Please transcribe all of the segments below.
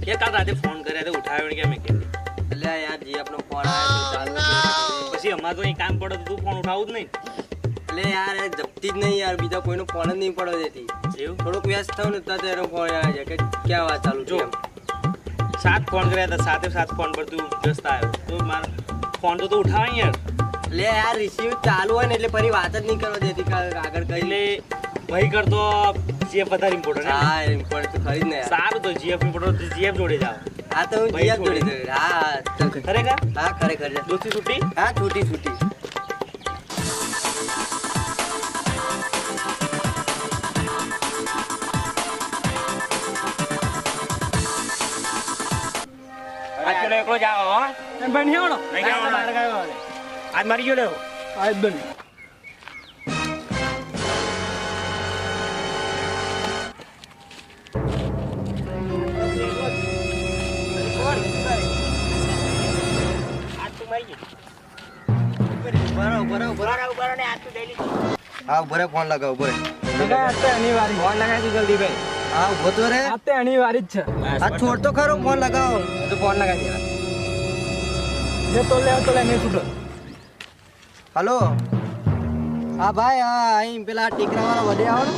એ કાલ રાતે ફોન કર્યા તો ઉઠાવ્યો ને કે મેં કીધું એટલે યાર જીએફનો ફોન આવ્યો તો ચાલુ પછી અમારે તો અહીં કામ પડે તો તું ફોન ઉઠાવું જ નહીં એટલે યાર જપતી જ નહીં યાર બીજા કોઈનો ફોન જ નહીં પડવા દેતી એવું થોડુંક વ્યસ્ત થયું ને તો તેનો ફોન આવે છે કે ક્યાં વાત ચાલુ છે જો 7 ફોન કર્યા હતા 7 ફોન પર તું વ્યસ્ત આવ્યો તો મારો ફોન તો ઉઠાવાય યાર એટલે યાર રિસીવ ચાલુ હોય ને એટલે ફરી વાત જ નહીં કરવા દેતી આગળ કઈ એટલે ભાઈ કરતો જીએફ વધારે ઇમ્પોર્ટન્ટ હા ઇમ્પોર્ટન્ટ તો ખરી જ ને યાર સારું તો જીએફ ઇમ્પોર્ટન્ટ તો જીએફ જોડે જાવ હા તો હું જીએફ જોડી દઉં હા ખરેખર હા ખરેખર દોસ્તી છૂટી હા છૂટી છૂટી આજ પેલો એકલો જ આવો હો બની આવડો નહીં આવડો. આજ મારી ગયો લેવો આજ બની આજ તું મારી ગયો બરાબર ને આજ તું ડેલી હા ઉભરે ફોન લગાવ ઉભરે આતે અનિવાર્ય ફોન લગાવી જલ્દી ભાઈ હા ઉભો તો રે આતે અનિવાર્ય જ છે આ છોડ તો ખરો ફોન લગાવો તો ફોન લગાવી દેવા જે તો લે નહીં છૂટો હલો હા ભાઈ હા અહીં પેલા ટીકરા વાળા વધે આવો ને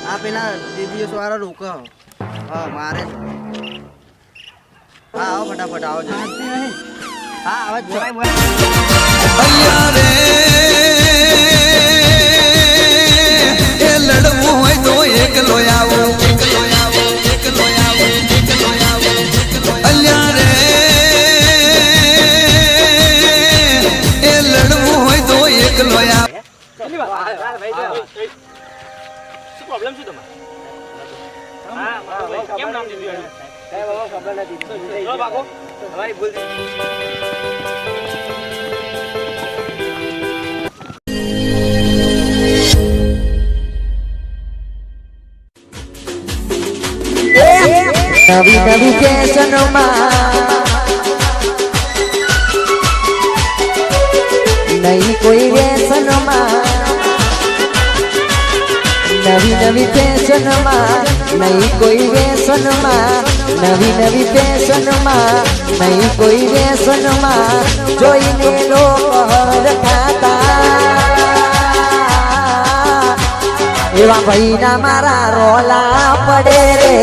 આ પેલા દીદીઓ વાળા રોકો હા મારે છે હા આવો ફટાફટ આવો જલ્દી. હા આવે જ છે. અલ્યા રે એ લડવું હોય તો એકલો આવો અલ્યા રે એ લડવું હોય તો એકલો આવો શું પ્રોબ્લેમ શું તમારે હા કેમ નામ દીધું એનું? ખબર નથી ચલો ભાગો તમારી ભૂલ થઈ. નવી નવી ફેશનમાં નહીં કોઈ વ્યસનમાં નવી નવી ફેશનમાં નહીં કોઈ વ્યસનમાં નવી નવી ફેશનમાં નહીં કોઈ વ્યસનમાં જોઈને લોકો હરખાતા એવા ભાઈના મારા રોલા પડે રે